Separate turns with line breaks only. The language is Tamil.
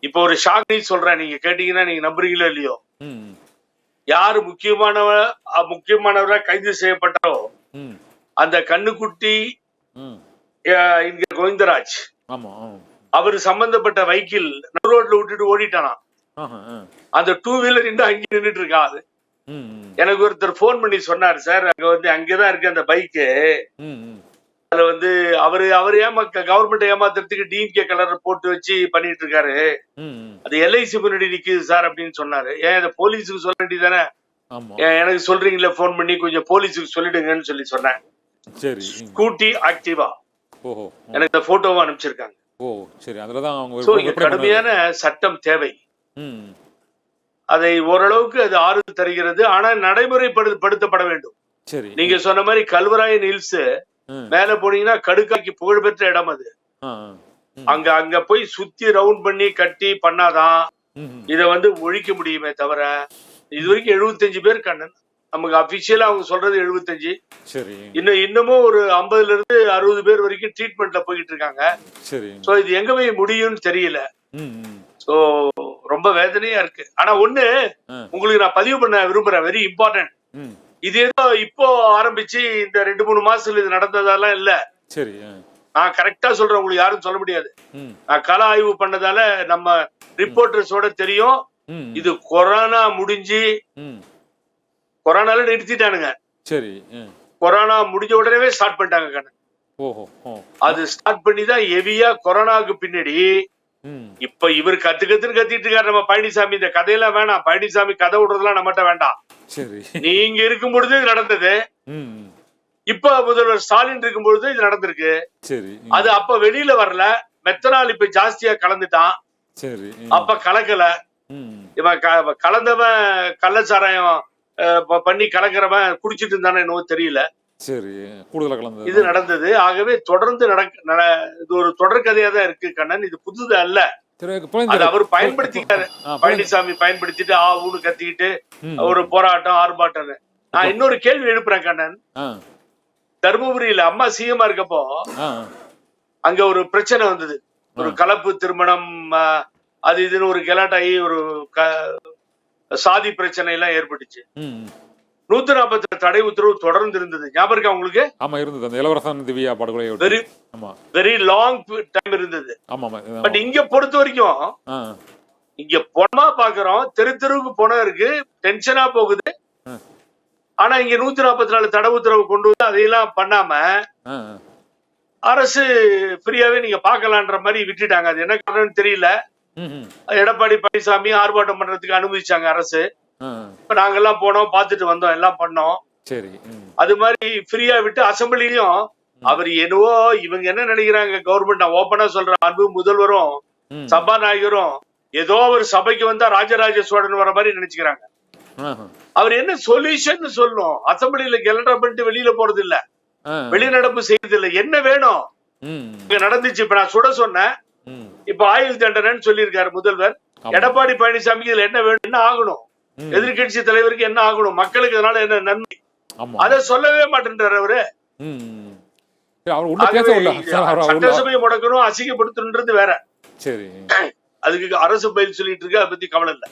இப்ப ஒரு ஷாக் நியூஸ் சொல்றேன், நீங்க கேட்டீங்கன்னா நீங்க நம்புறீங்களோ இல்லையோ.
ம்.
யாரு முக்கியமானவரா கைது செய்யப்பட்டாரோ
ம்.
அந்த கண்ணுக்குட்டி
ம்.
இங்க கோவிந்தராஜ்
ஆமா.
அவரு சம்பந்தப்பட்ட வைக்கிள் நடு ரோட்ல விட்டுட்டு ஓடிட்டானா. அந்த 2 வீலர் இன்னும் அங்கே நின்றுட்டு இருக்கா. அது எனக்கு ஒருத்தர் போன் பண்ணி சொன்னாரு, சார் அங்க வந்து அங்கதான் இருக்கு அந்த பைக்கு. அதுல வந்து அவரு கவர்மெண்ட் ஏமாத்துறதுக்கு டிஎம்கே கலர் போட்டு வச்சு பண்ணிட்டு இருக்காரு. அது எல்ஐசி முன்னாடி நிக்குது சார் அப்படின்னு சொன்னாரு. ஏன் இதை போலீஸுக்கு சொல்ல வேண்டியதானே? எனக்கு சொல்றீங்களா போன் பண்ணி, கொஞ்சம் போலீஸுக்கு சொல்லிடுங்கன்னு சொல்லி சொன்னேன்.
சரி.
ஸ்கூட்டி ஆக்டிவா எனக்கு இந்த போட்டோவை அனுப்பிச்சிருக்காங்க. கடுமையான சட்டம் தேவை. அதை ஓரளவுக்கு அது ஆறுதல் தருகிறது. ஆனா நடைமுறைப்படுத்தப்பட வேண்டும். நீங்க சொன்ன மாதிரி கல்வராயன் ஹில்ஸ் மேல போனீங்கன்னா கடுக்காக்கி புகழ்பெற்ற இடம் அது. அங்க போய் சுத்தி ரவுண்ட் பண்ணி கட்டி பண்ணாதான் இத வந்து ஒழிக்க முடியுமே தவிர, இது வரைக்கும் 75 பேர் கண்ணன் நமக்கு அபிஷியலா அவங்க சொல்றது 75. இன்னமும் ஒரு 50ல இருந்து 60 பேர் வரைக்கும் ட்ரீட்மெண்ட்ல போயிட்டு இருக்காங்க. சோ இது எங்க போய் முடியும்னு தெரியல. சோ ரொம்ப வேதனையா இருக்கு. ஆனா ஒண்ணு உங்களுக்கு நான் பதிவு பண்ண விரும்புறேன், வெரி இம்பார்ட்டன்ட். இது ஏதோ இப்போ ஆரம்பிச்சு இந்த 2-3 மாசத்துல இது நடந்ததெல்லாம் இல்ல. நான் கரெக்டா சொல்றேன், உங்களுக்கு யாரும் சொல்ல முடியாது. நான் கள ஆய்வு பண்ணதால நம்ம ரிப்போர்ட்டர்ஸோட தெரியும். இது கொரோனா முடிஞ்சு கொரோனால நிறுத்திட்டானுங்க. கொரோனா முடிஞ்ச உடனே ஸ்டார்ட் பண்ணிட்டாங்க கண்ணன். அது ஸ்டார்ட் பண்ணி தான் ஹெவியா கொரோனாவுக்கு பின்னாடி இப்ப இவர் கத்திட்டு இருக்காரு நம்ம பழனிசாமி. இந்த கதையெல்லாம் வேணாம், பழனிசாமி கதை விடுறதுலாம் நம்மகிட்ட வேண்டாம். நீங்க இருக்கும் பொழுது இது நடந்தது. இப்ப முதல்வர் ஸ்டாலின் இருக்கும் பொழுது இது நடந்திருக்கு. அது அப்ப வெளியில வரல. மெத்தனால் இப்ப ஜாஸ்தியா கலந்துட்டான். அப்ப கலக்கல. இவன் கலந்தவன் கள்ளச்சாராயம் பண்ணி கலக்கிறவன் குடிச்சிட்டு இருந்தானே என்னவோ தெரியல. இது நடந்தது. ஆகவே தொடர்ந்து இது ஒரு தொடர் கதையா தான் இருக்கு கண்ணன். இது புதுது அல்ல. அது அவர் பயன்படுத்திட்டாரு. பழனிசாமி பயன்படுத்திட்டு ஊனு கத்திக்கிட்டு ஒரு போராட்டம் ஆர்ப்பாட்டம். நான் இன்னொரு கேள்வி எழுப்புறேன் கண்ணன். தர்மபுரியில அம்மா சிஎம்மா இருக்கப்போ அங்க ஒரு பிரச்சனை வந்தது. ஒரு கலப்பு திருமணம் அது இதுன்னு ஒரு கலாட்டாயி ஒரு சாதி பிரச்சனை எல்லாம் ஏற்பட்டுச்சு. 140 தடை உத்தரவு தொடர்ந்து இருந்தது. ஞாபகம் இருக்கா உங்களுக்கு?
ஆமா இருந்தது. அந்த இளவரசன் திவ்யா படுகொலை
வெரி லாங் டைம் இருந்தது. பட் இங்க பொறுத்த வரைக்கும் இங்க போனமா பாக்குறோம், தெருவுக்கு போனா இருக்கு, டென்ஷனா போகுது. ஆனா இங்க 144 தடை உத்தரவு கொண்டு வந்து அதையெல்லாம் பண்ணாம அரசு ஃப்ரீயாவே நீங்க பாக்கலான்ற மாதிரி விட்டுட்டாங்க. அது என்ன காரணம்னு தெரியல. எடப்பாடி பழனிசாமி ஆர்ப்பாட்டம் பண்றதுக்கு அனுமதிச்சாங்க அரசு. இப்ப நாங்கெல்லாம் போனோம், பாத்துட்டு வந்தோம், எல்லாம் பண்ணோம். அது மாதிரி ஃப்ரீயா விட்டு அசம்பிளிலையும் அவர் என்னவோ இவங்க என்ன நினைக்கிறாங்க கவர்மெண்ட், நான் ஓபனா சொல்றேன், அன்பு முதல்வரும் சபாநாயகரும் ஏதோ ஒரு சபைக்கு வந்தா ராஜராஜ சோழன் வர மாதிரி நினைச்சுக்கிறாங்க. அவர் என்ன சொல்யூஷன் சொல்லணும்? அசம்பிளியில கெலண்டா பண்ணிட்டு வெளியில போறது இல்ல, வெளிநடப்பு செய்யறது இல்ல. என்ன வேணும் நடந்துச்சு? இப்ப நான் சுட சொன்னேன், இப்ப ஆயுள் தண்டனைன்னு சொல்லியிருக்காரு முதல்வர். எடப்பாடி பழனிசாமிக்கு இதுல என்ன வேணும், என்ன ஆகணும், எதிர்கட்சி தலைவருக்கு என்ன ஆகணும், மக்களுக்கு இதனால என்ன நன்மை, அத சொல்லவே மாட்டேன்றாரு அவரு. சட்டசபையை முடக்கணும், அசிங்கப்படுத்தணும்ன்றது வேற. அதுக்கு அரசு பயில் சொல்லிட்டு இருக்கு, அதை பத்தி கவலை இல்ல.